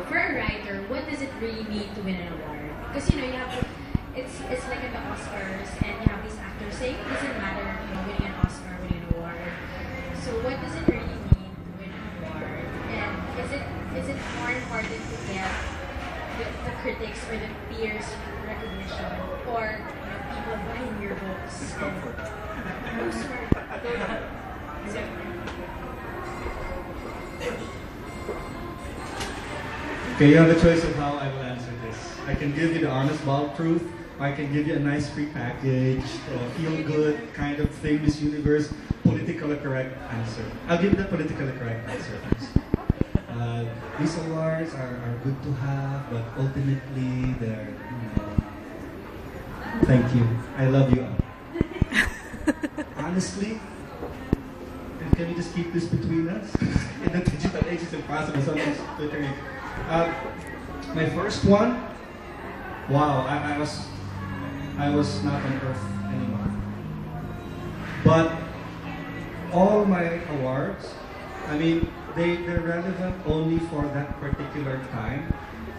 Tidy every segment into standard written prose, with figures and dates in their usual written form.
for a writer, what does it really mean to win an award? Because you know, you have to, it's like in the Oscars, and you have these actors saying it doesn't matter, you know, winning an Oscar, winning an award. So what does it really mean to win an award? And is it more important to get the critics or the peers recognition, or you know, people buying your books? Oh, sorry. Okay, you have a choice of how I will answer this. I can give you the honest, bald truth. I can give you a nice prepackaged, feel-good kind of thing, Miss Universe, politically correct answer. I'll give you the politically correct answer first. These awards are good to have, but ultimately they're, you know, thank you. I love you all. Honestly, can we just keep this between us? In the digital age, it's impossible. Someone's twittering. My first one, wow, I was not on Earth anymore. But all my awards, I mean, they're relevant only for that particular time.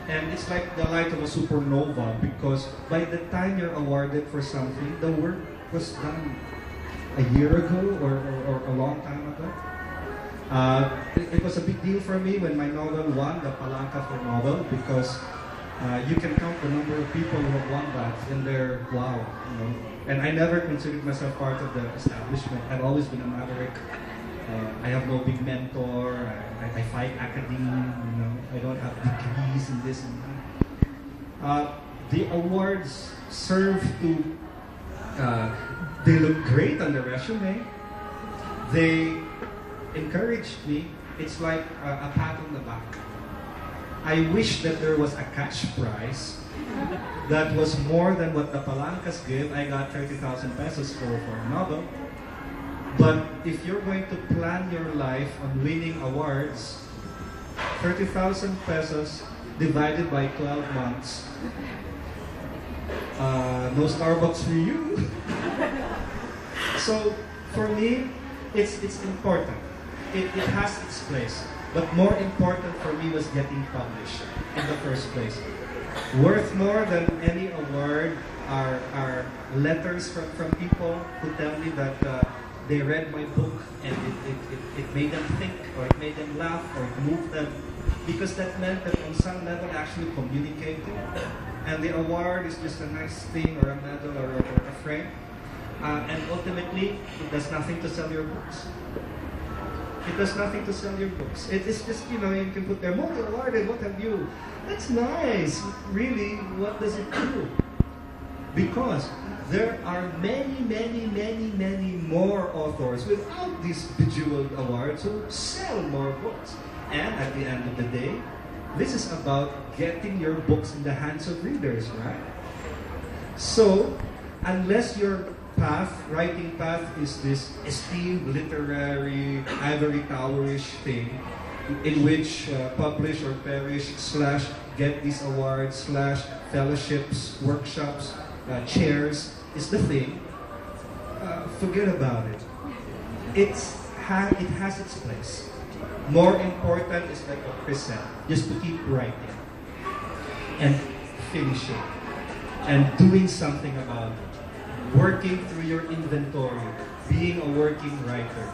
And it's like the light of a supernova, because by the time you're awarded for something, the work was done a year ago or a long time ago. It was a big deal for me when my novel won the Palanca for novel, because you can count the number of people who have won that, and they're wow, you know. And I never considered myself part of the establishment. I've always been a maverick. I have no big mentor. I fight academia. You know, I don't have degrees in this and that. The awards serve to. They look great on the resume. They encouraged me. It's like a pat on the back. I wish that there was a cash prize that was more than what the Palancas give. I got 30,000 pesos for a novel. But if you're going to plan your life on winning awards, 30,000 pesos divided by 12 months, no Starbucks for you. So for me, it's important. It has its place. But more important for me was getting published in the first place. Worth more than any award are letters from people who tell me that they read my book and it made them think, or it made them laugh, or it moved them, because that meant that on some level actually communicated. And the award is just a nice thing, or a medal, or a frame. And ultimately, it does nothing to sell your books. It does nothing to sell your books. It's just, you know, you can put there, "Oh, you're awarded, what have you?" That's nice. Really, what does it do? Because there are many, many, many, many more authors without these bejeweled awards who sell more books. And at the end of the day, this is about getting your books in the hands of readers, right? So, unless your writing path is this esteemed literary ivory towerish thing, in which publish or perish / get these awards / fellowships, workshops, chairs is the thing, forget about it. It has its place. More important is like what Chris said, just to keep writing and finishing and doing something about it. Working through your inventory, being a working writer.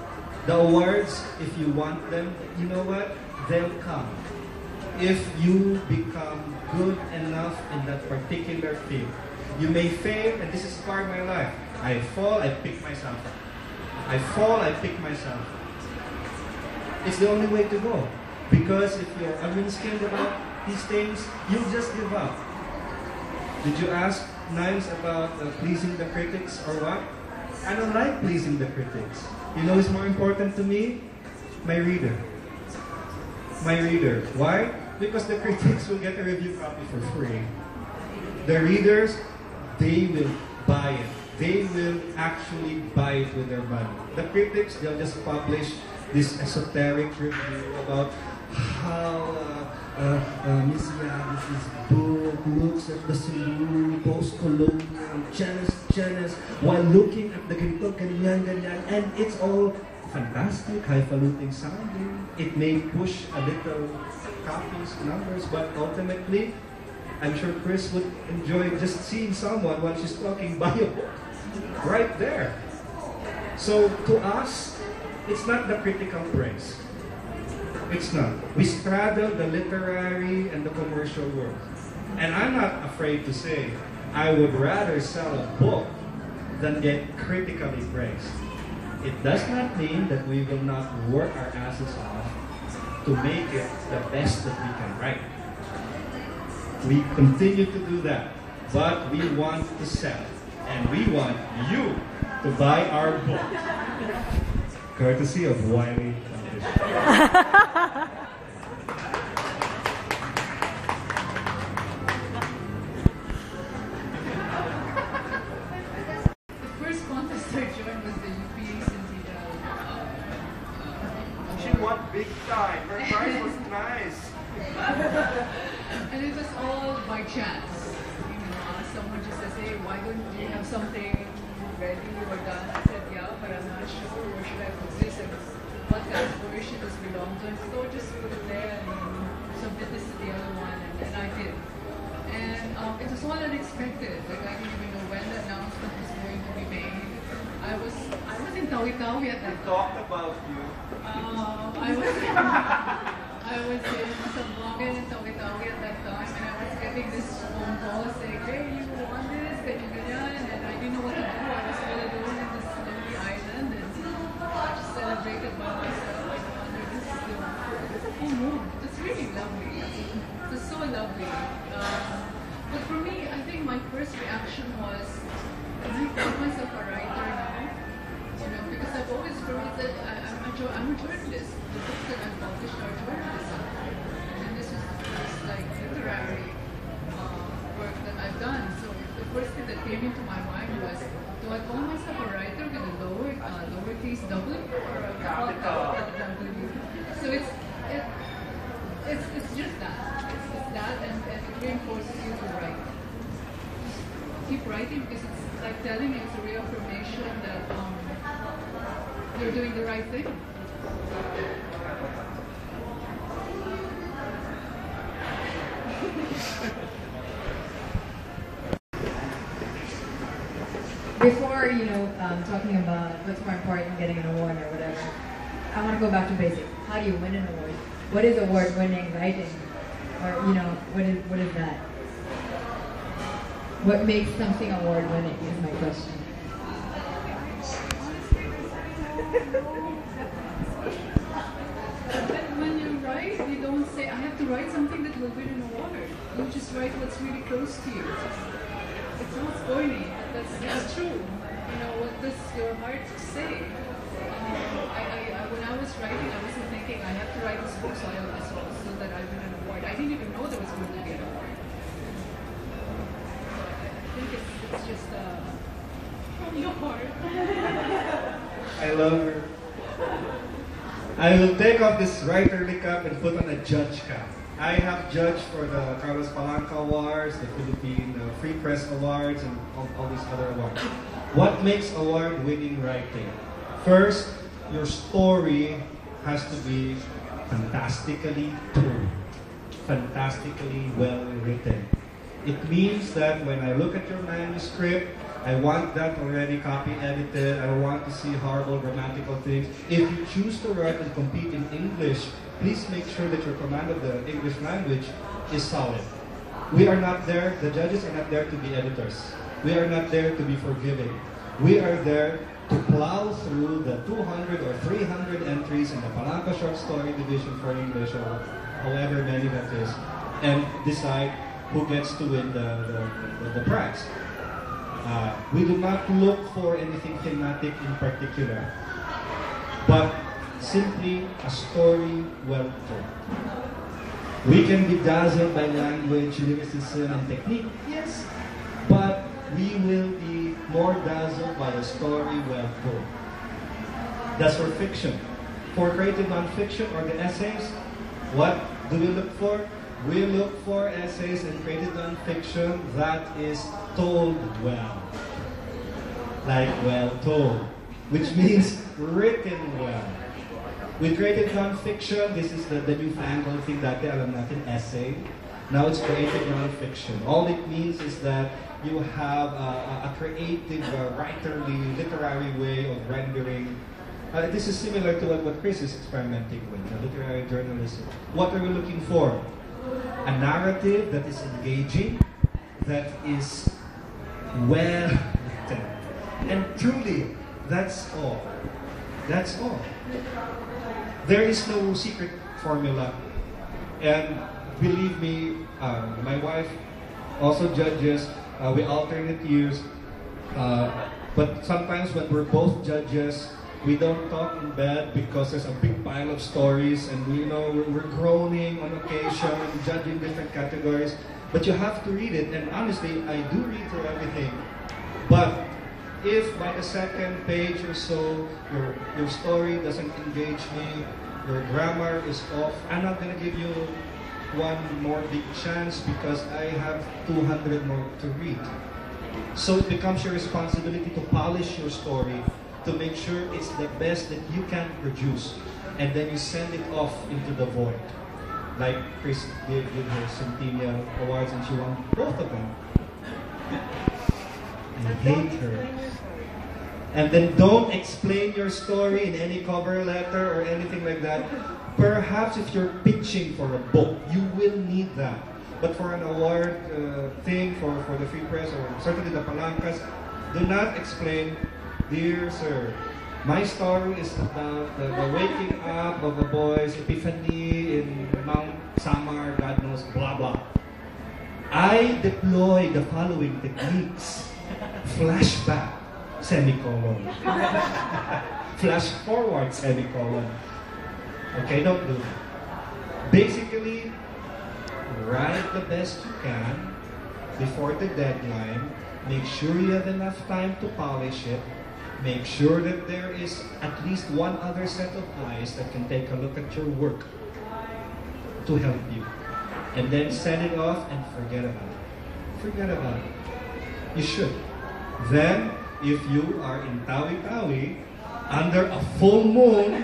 The awards, if you want them, you know what? They'll come. If you become good enough in that particular field. You may fail, and this is part of my life. I fall, I pick myself up. I fall, I pick myself up. It's the only way to go. Because if you're unskilled about these things, you'll just give up. Did you ask Niles about pleasing the critics or what? I don't like pleasing the critics. You know what's more important to me? My reader. My reader. Why? Because the critics will get a review copy for free. The readers, they will buy it. They will actually buy it with their money. The critics, they'll just publish this esoteric review about how Miss Yabes' book looks at the saloon, post-colonial, jealous, while looking at the ganito, ganyan, and it's all fantastic, highfalutin sounding. It may push a little copies, numbers, but ultimately, I'm sure Chris would enjoy just seeing someone while she's talking buy a book right there. So to us, it's not the critical praise. It's not. We straddle the literary and the commercial world. And I'm not afraid to say, I would rather sell a book than get critically praised. It does not mean that we will not work our asses off to make it the best that we can write. We continue to do that, but we want to sell, and we want you to buy our book. Courtesy of Wiley Publishing. Big time. Her price was nice. And it was all by chance. You know, someone just says, hey, why don't you have something ready or done? I said, yeah, but I'm not sure where should I put this and what kind of version does belong to. So just put it there and submit this to the other one, and I did. And it was all unexpected. Like I didn't even know when the announcement was going to be made. I was in Tawi-Tawi at that time. Talked about you. I was in Zamboanga and Tawi-Tawi at that time, and I was getting this phone call saying, hey, you want this, can you get it? And I didn't know what to do. I was all alone in this lonely island and just celebrated by myself. I wondered, this is a full moon. It's really lovely. It was so lovely. But for me, I think my first reaction was, I call myself a writer now, you know, because I've always wrote that I'm a journalist. The books that I've published are journalism. And this is the first like literary work that I've done. So the first thing that came into my mind was, do I call myself a writer with a lowercase W or a capital W? So it's just that. It's that, and it reinforces you to write. Keep writing because it's like telling you, it's a reaffirmation that you're doing the right thing. Before, talking about what's more important, getting an award or whatever, I want to go back to basics. How do you win an award? What is award-winning writing? Or, what is that? What makes something award-winning is my question. When you write, you don't say, I have to write something that will win an award. You just write what's really close to you. It's not corny, but that's true. You know, what does your heart say? When I was writing, I wasn't thinking, I have to write this book so that I win an award. I didn't even know there was going to be an award. I think it's just from your heart. I love her. I will take off this writerly cap and put on a judge cap. I have judged for the Carlos Palanca Awards, the Philippine Free Press Awards, and all these other awards. What makes award-winning writing? First, your story has to be fantastically true, fantastically well written. It means that when I look at your manuscript, I want that already copy edited. I want to see horrible grammatical things. If you choose to write and compete in English, please make sure that your command of the English language is solid. We are not there, the judges are not there to be editors. We are not there to be forgiving. We are there to plow through the 200 or 300 entries in the Palanca Short Story Division for English, or however many that is, and decide who gets to win the prize. We do not look for anything thematic in particular, but simply a story well told. We can be dazzled by language, lyricism, and technique, yes, but we will be more dazzled by a story well told. That's for fiction. For creative nonfiction or the essays, what do we look for? We look for essays and creative nonfiction that is told well. Like well told. Which means written well. With creative non-fiction, this is the newfangled thing dati alam natin, essay. Now it's creative non-fiction. All it means is that you have a creative, writerly, literary way of rendering. This is similar to what Chris is experimenting with, literary journalism. What are we looking for? A narrative that is engaging, that is well written. And truly, that's all. That's all. There is no secret formula. And believe me, my wife also judges. We alternate years. But sometimes when we're both judges, we don't talk in bed because there's a big pile of stories and we're groaning on occasion, judging different categories. But you have to read it, and honestly, I do read through everything. But if by the second page or so, your story doesn't engage me, your grammar is off, I'm not going to give you one more big chance because I have 200 more to read. So it becomes your responsibility to polish your story, to make sure it's the best that you can produce, and then you send it off into the void. Like Chris did with her Centennial Awards, and she won both of them. I hate her. And then don't explain your story in any cover letter or anything like that. Perhaps if you're pitching for a book, you will need that. But for an award thing, for the Free Press, or certainly the Palancas, do not explain, dear sir, my story is about the waking up of a boy's epiphany in Mount Samar, God knows, blah blah. I deploy the following techniques. Flashback, semicolon. Flash forward, semicolon. Okay, don't do that. Basically, write the best you can before the deadline. Make sure you have enough time to polish it. Make sure that there is at least one other set of eyes that can take a look at your work to help you. And then send it off and forget about it. Forget about it. You should. Then, if you are in Tawi-Tawi, under a full moon,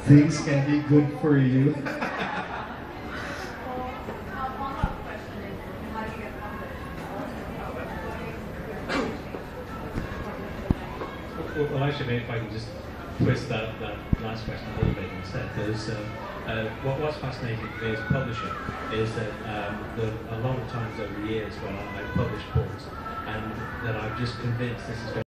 things can be good for you. Well, actually, maybe if I can just twist that last question a little bit instead. What's fascinating for me as a publisher is that a lot of times over the years when I publish books, and that I'm just convinced this is going